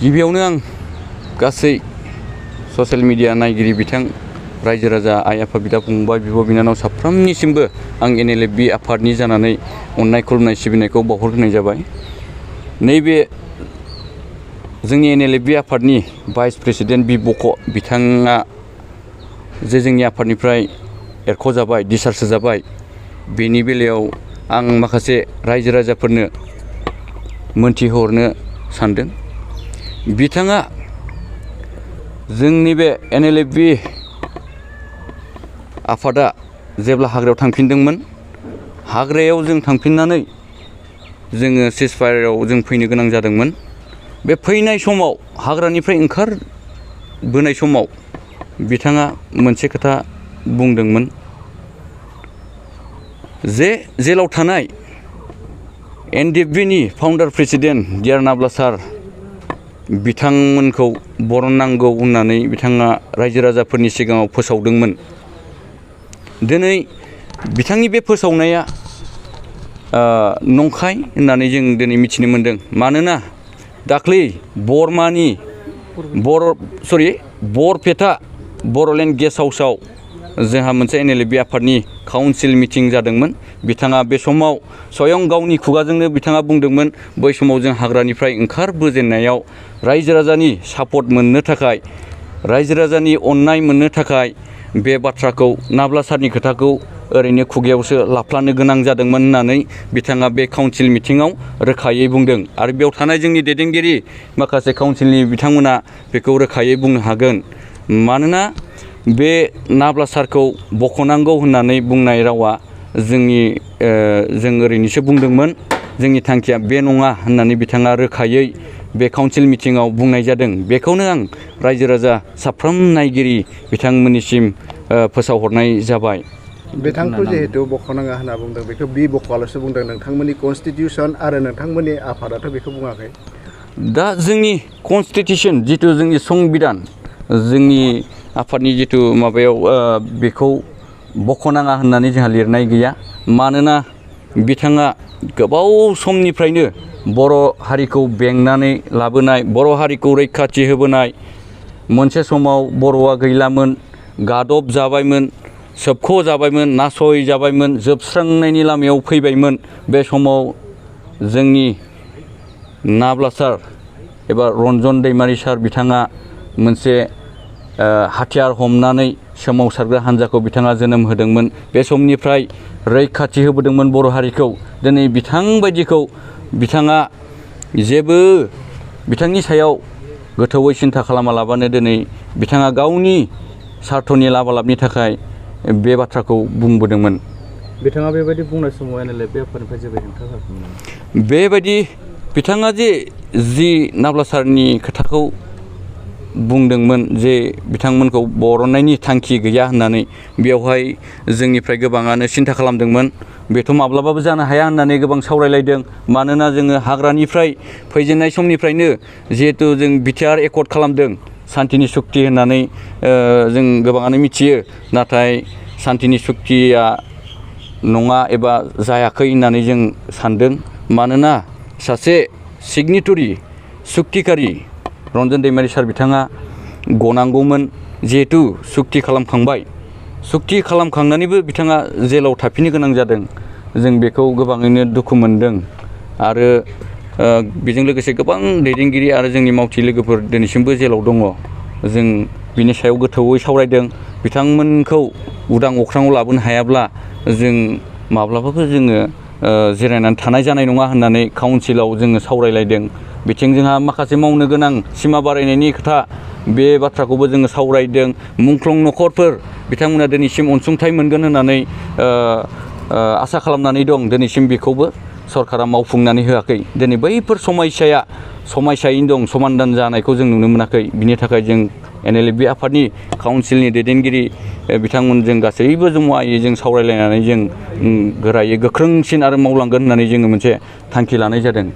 गिबियावनो आं गासै ससियेल मिडिया नायगिरि बिथां रायजो राजा आइ आफा बिदा फंबाय बिब' बिनानाव साफ्रोमनिसिमबो आं NLFB आफादनि जानानै अननाय खुलुमनाय सिबिनायखौ बावहरग्रोनाय जाबाय। नैबे जोंनि NLFB आफादनि भाइस प्रेसिडेन्ट बि बक' बिथाङा जे जोंनि आफादनिफ्राय एरख'जाबाय दिसार्ज होजाबाय, बेनि बेलायाव आं माखासे रायजो राजाफोरनो मोनथिहरनो सानदों। बिथाङा जोंनि बे NLFB आफादा जेब्ला हाग्रायाव थांफिनदोंमोन, हाग्रायाव जों थांफिननानै जोङो सिजफायाराव जों फैनो गोनां जादोंमोन। बे फैनाय समाव हाग्रानिफ्राय ओंखारबोनाय समाव बिथाङा मोनसे खोथा बुंदोंमोन जे जेलाव थानाय NDFB नि फाउन्डार प्रेसिडेन्ट डियार नाब्ला सार बिथांमोनखौ बरननांगौ होननानै बिथाङा रायजो राजाफोरनि सिगाङाव फोसावदोंमोन। दिनै बिथांनि बे फोसावनाया नंखाय होननानै जों दिनै मिथिनो मोनदों। मानोना दाख्लै बरपेटा बर'लेण्ड गेस्ट हाउसआव जोंहा मोनसे NLFB आफादनि काउन्सिल मिटिं जादोंमोन। बिथाङा बे समाव स्वयं गावनि खुगाजोंनो बिथाङा बुंदोंमोन, बै समाव जों हाग्रानिफ्राय ओंखारबोजेननायाव रायजो राजानि सापर्ट मोननो थाखाय, रायजो राजानि अननाय मोननो थाखाय बे बाथ्राखौ नाब्ला सारनि खोथाखौ ओरैनो खुगायावसो लाफ्लानो गोनां जादोंमोन होननानै बिथाङा बे काउन्सिल मिटिङाव रोखायै बुंदों। आरो बेयाव थानाय जोंनि दैदेनगिरि माखासे काउन्सिलनि बिथांमोना बेखौ रोखायै बुंनो हागोन। मानोना बे नाब्ला सारखौ बख'नांगौ होननानै बुंनाय रावा जों ओरैनोसो बुंदोंमोन, जोंनि थांखिया बे नङा होननानै बिथाङा रोखायै बे काउन्सिल मिटिङाव बुंनाय जादों। बेखौनो आं रायजो राजा साफ्रोम नायगिरि बिथांमोननिसिम फोसावहरनाय जाबाय। बिथांखौ जिहेतु बख'नाङा होनना बुंदों, बेखौ बि बक'आल'सो बुंदों। नोंथांमोननि कनस्टिटिउसन आरो नोंथांमोननि आफादाथ' बेखौ बुङाखै। दा जोंनि कनस्टिटिउसन जिथु जोंनि संबिधान, जोंनि आफादनि जिथु माबायाव बेखौ बख'नाङा होननानै जोंहा लिरनाय गैया। मानोना बिथाङा गोबाव समनिफ्रायनो बर' हारिखौ बेंनानै लाबोनाय, बर' हारिखौ रैखाथि होबोनाय, मोनसे समाव बर'आ गैलामोन, गादब जाबायमोन, सोबख' जाबायमोन, नासय जाबायमोन, जोबस्रांनायनि लामायाव फैबायमोन। बे समाव जोंनि नाब्ला सार एबा रन्जन दैमारि सार बिथाङा मोनसे हाथियार हमनानै सोमावसारग्रा हान्जाखौ बिथाङा जोनोम होदोंमोन। बे समनिफ्राय रैखाथि होबोदोंमोन बर' हारिखौ। दिनै बिथांबायदिखौ बिथाङा जेबो बिथांनि सायाव गोथौयै सिन्था खालामालाबानो दिनै बिथाङा गावनि सार्थनि लाबा लाबनि थाखाय बे बाथ्राखौ बुंबोदोंमोन। बिथाङा बेबायदि बुंनाय समाव NLFB आफादनिफ्राय जेबो हेंथा जायाखैमोन? बेबायदि बिथाङा जि नाब्ला सारनि खोथाखौ बुंदोंमोन जे बिथांमोनखौ बरननायनि थांखि गैया होननानै, बेवहाय जोंनिफ्राय गोबाङानो सिन्था खालामदोंमोन बेथ' माब्लाबाबो जानो हाया होननानै गोबां सावरायलायदों। मानोना जोङो हाग्रानिफ्राय फैजेननाय समनिफ्रायनो जिहेथु जों बिटिआर एकर्ड खालामदों, सान्तिनि सुक्ति होननानै जों गोबाङानो मिथियो। नाथाय सान्तिनि सुक्तिया नङा एबा जायाखै होननानै जों सानदों। मानोना सासे सिगनेटरि सुक्तिकारि रन्जन दैमारि सार बिथाङा गनांगौमोन। जिहेथु सुक्ति खालामखांबाय, सुक्ति खालामखांनानैबो बिथाङा जेलाव थाफिननो गोनां जादों। जों बेखौ गोबाङैनो दुखु मोनदों। आरो बेजों लोगोसे गोबां दैदेनगिरि आरो जोंनि मावथि लोगोफोर दिनैसिमबो जेलाव दङ। जों बिनि सायाव गोथौयै सावरायदों। बिथांमोनखौ उदां अख्राङाव लाबोनो हायाब्ला जों माब्लाबाबो जोङो जिरायनानै थानाय जानाय नङा होननानै काउन्सिलाव जोङो सावरायलायदों। बिथिं जोंहा माखासे मावनो गोनां सिमा बारायनायनि खोथा, बे बाथ्राखौबो जोङो सावरायदों। मुंख्लं न'खरफोर बिथांमोना दिनैसिम अनसुंथाइ मोनगोन होननानै आसा खालामनानै दं। दिनैसिम बेखौबो सरकारा मावफुंनानै होआखै। दिनै बैफोर समयसायैनो दं, समाधान जानायखौ जों नुनो मोनाखै। बिनि थाखाय जों NLFB आफादनि काउन्सिलनि दैदेनगिरि बिथांमोनजों गासैबो जमायै जों सावरायलायनानै जों गोरायै गोख्रोंसिन आरो मावलांगोन होननानै जोङो मोनसे थांखि लानाय जादों।